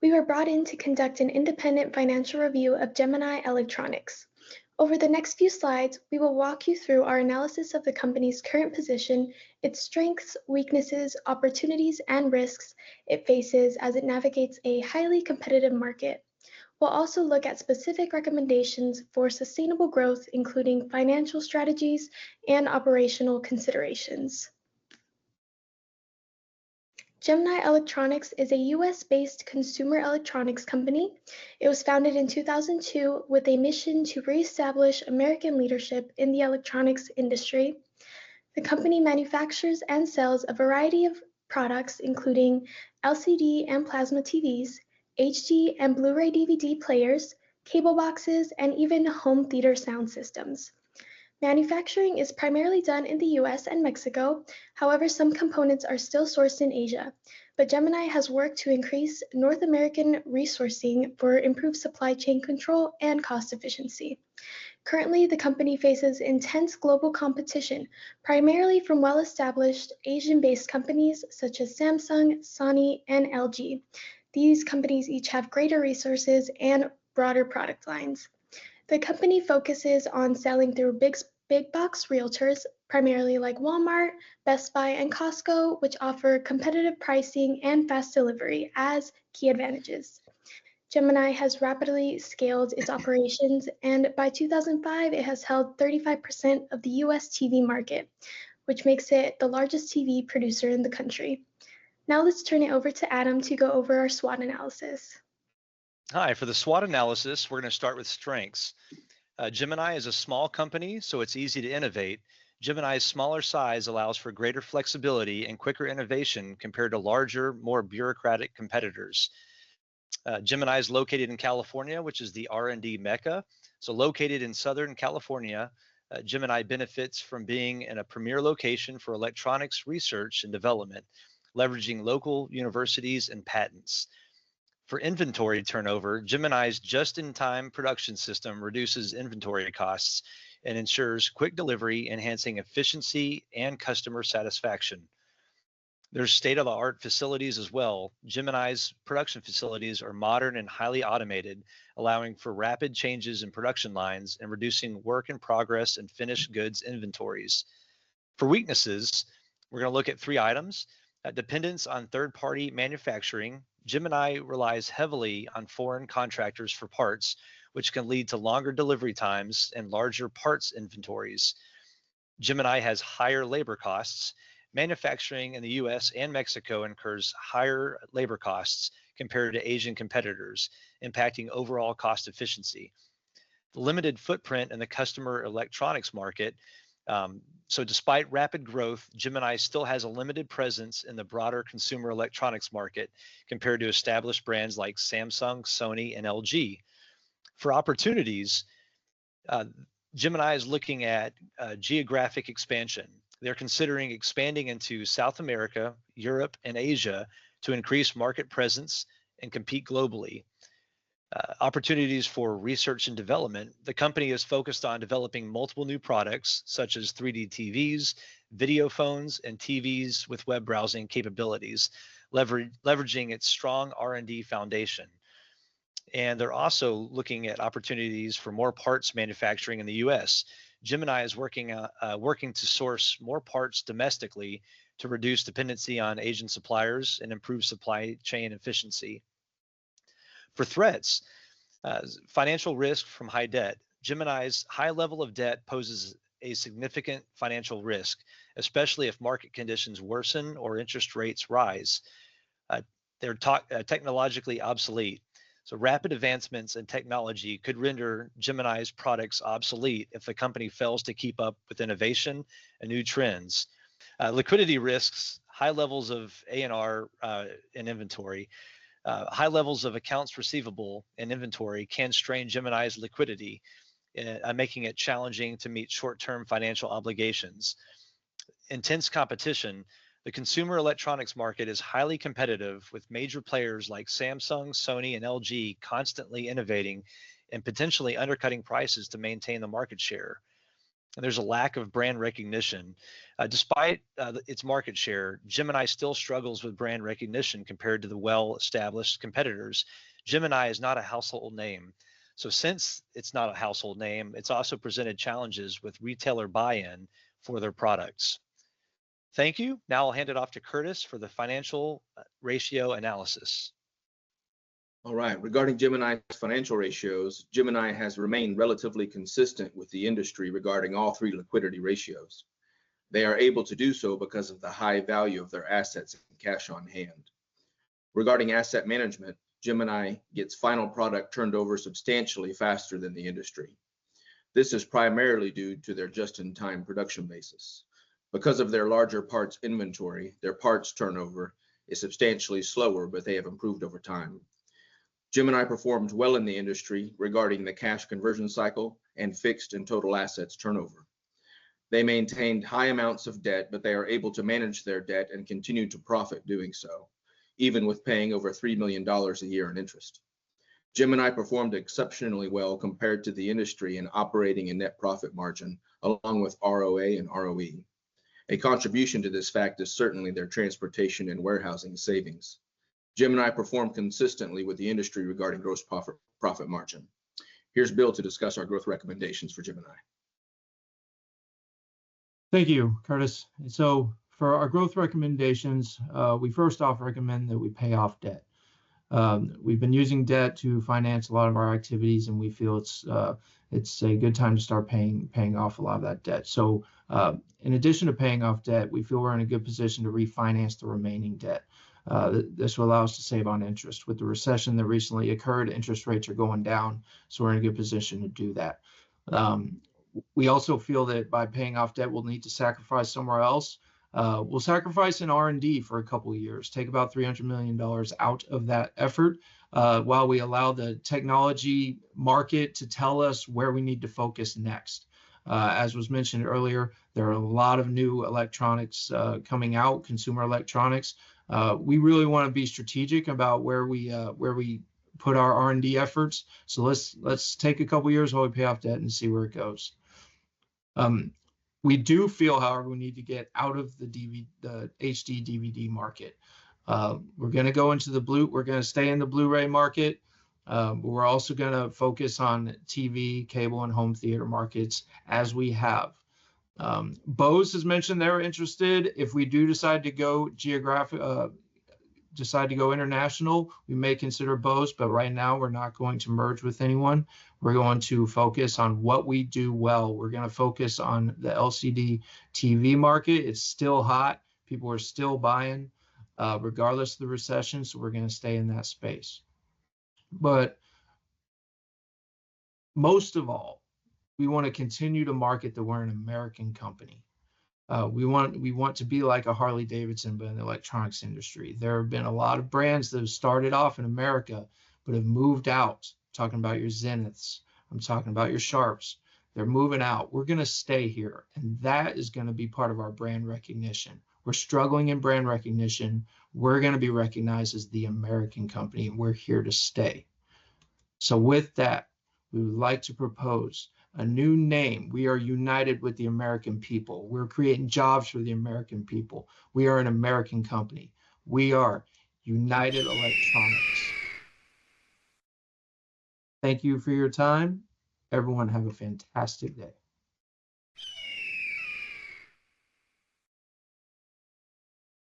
We were brought in to conduct an independent financial review of Gemini Electronics. Over the next few slides, we will walk you through our analysis of the company's current position, its strengths, weaknesses, opportunities, and risks it faces as it navigates a highly competitive market. We'll also look at specific recommendations for sustainable growth, including financial strategies and operational considerations. Gemini Electronics is a US-based consumer electronics company. It was founded in 2002 with a mission to reestablish American leadership in the electronics industry. The company manufactures and sells a variety of products, including LCD and plasma TVs, HD and Blu-ray DVD players, cable boxes, and even home theater sound systems. Manufacturing is primarily done in the US and Mexico. However, some components are still sourced in Asia, but Gemini has worked to increase North American resourcing for improved supply chain control and cost efficiency. Currently, the company faces intense global competition, primarily from well-established Asian-based companies such as Samsung, Sony, and LG. These companies each have greater resources and broader product lines. The company focuses on selling through big box realtors, primarily like Walmart, Best Buy, and Costco, which offer competitive pricing and fast delivery as key advantages. Gemini has rapidly scaled its operations, and by 2005, it has held 35% of the US TV market, which makes it the largest TV producer in the country. Now let's turn it over to Adam to go over our SWOT analysis. Hi, for the SWOT analysis, we're going to start with strengths. Gemini is a small company, so it's easy to innovate. Gemini's smaller size allows for greater flexibility and quicker innovation compared to larger, more bureaucratic competitors. Gemini is located in California, which is the R&D mecca. So located in Southern California, Gemini benefits from being in a premier location for electronics research and development, leveraging local universities and patents. For inventory turnover, Gemini's just-in-time production system reduces inventory costs and ensures quick delivery, enhancing efficiency and customer satisfaction. There's state-of-the-art facilities as well. Gemini's production facilities are modern and highly automated, allowing for rapid changes in production lines and reducing work in progress and finished goods inventories. For weaknesses, we're going to look at 3 items. Dependence on third-party manufacturing. Gemini relies heavily on foreign contractors for parts, which can lead to longer delivery times and larger parts inventories. Gemini has higher labor costs. Manufacturing in the US and Mexico incurs higher labor costs compared to Asian competitors, impacting overall cost efficiency. The limited footprint in the customer electronics market. So despite rapid growth, Gemini still has a limited presence in the broader consumer electronics market compared to established brands like Samsung, Sony, and LG. For opportunities, Gemini is looking at geographic expansion. They're considering expanding into South America, Europe, and Asia to increase market presence and compete globally. Opportunities for research and development. The company is focused on developing multiple new products such as 3D TVs, video phones, and TVs with web browsing capabilities, leveraging its strong R&D foundation. And they're also looking at opportunities for more parts manufacturing in the US. Gemini is working to source more parts domestically to reduce dependency on Asian suppliers and improve supply chain efficiency. For threats, financial risk from high debt. Gemini's high level of debt poses a significant financial risk, especially if market conditions worsen or interest rates rise. They're technologically obsolete. So rapid advancements in technology could render Gemini's products obsolete if the company fails to keep up with innovation and new trends. Liquidity risks, high levels of A&R in inventory. High levels of accounts receivable and inventory can strain Gemini's liquidity, making it challenging to meet short-term financial obligations. Intense competition. The consumer electronics market is highly competitive, with major players like Samsung, Sony, and LG constantly innovating and potentially undercutting prices to maintain the market share. and there's a lack of brand recognition. Despite its market share, Gemini still struggles with brand recognition compared to the well-established competitors. Gemini is not a household name. So since it's not a household name, it's also presented challenges with retailer buy-in for their products. Thank you. Now I'll hand it off to Curtis for the financial ratio analysis. All right, regarding Gemini's financial ratios, Gemini has remained relatively consistent with the industry regarding all three liquidity ratios. They are able to do so because of the high value of their assets and cash on hand. Regarding asset management, Gemini gets final product turned over substantially faster than the industry. This is primarily due to their just-in-time production basis. Because of their larger parts inventory, their parts turnover is substantially slower, but they have improved over time. Gemini performed well in the industry regarding the cash conversion cycle and fixed and total assets turnover. They maintained high amounts of debt, but they are able to manage their debt and continue to profit doing so, even with paying over $3 million a year in interest. Gemini performed exceptionally well compared to the industry in operating and net profit margin, along with ROA and ROE. A contribution to this fact is certainly their transportation and warehousing savings. Gemini performed consistently with the industry regarding gross profit margin. Here's Bill to discuss our growth recommendations for Gemini. Thank you, Curtis. So for our growth recommendations, we first off recommend that we pay off debt. We've been using debt to finance a lot of our activities, and we feel it's a good time to start paying off a lot of that debt. So in addition to paying off debt, we feel we're in a good position to refinance the remaining debt. This will allow us to save on interest. With the recession that recently occurred, interest rates are going down, so we're in a good position to do that. We also feel that by paying off debt, we'll need to sacrifice somewhere else. We'll sacrifice in R&D for a couple of years, take about $300 million out of that effort, while we allow the technology market to tell us where we need to focus next. As was mentioned earlier, there are a lot of new electronics coming out, consumer electronics. We really want to be strategic about where we put our R&D efforts. So let's take a couple years while we pay off debt and see where it goes. We do feel, however, we need to get out of the HD DVD market. We're going to go into we're going to stay in the Blu-ray market. But we're also going to focus on TV, cable, and home theater markets as we have. Bose has mentioned they're interested. If we do decide to go international, we may consider Bose, but right now we're not going to merge with anyone. We're going to focus on what we do well. We're going to focus on the LCD TV market. It's still hot. People are still buying, regardless of the recession, so we're going to stay in that space. But most of all, we want to continue to market that we're an American company. We want to be like a Harley Davidson, but in the electronics industry. There have been a lot of brands that have started off in America, but have moved out. I'm talking about your Zeniths. I'm talking about your Sharps. They're moving out. We're going to stay here, and that is going to be part of our brand recognition. We're struggling in brand recognition. We're going to be recognized as the American company, and we're here to stay. So with that, we would like to propose a new name. We are united with the American people. We're creating jobs for the American people. We are an American company. We are United Electronics. Thank you for your time. Everyone have a fantastic day.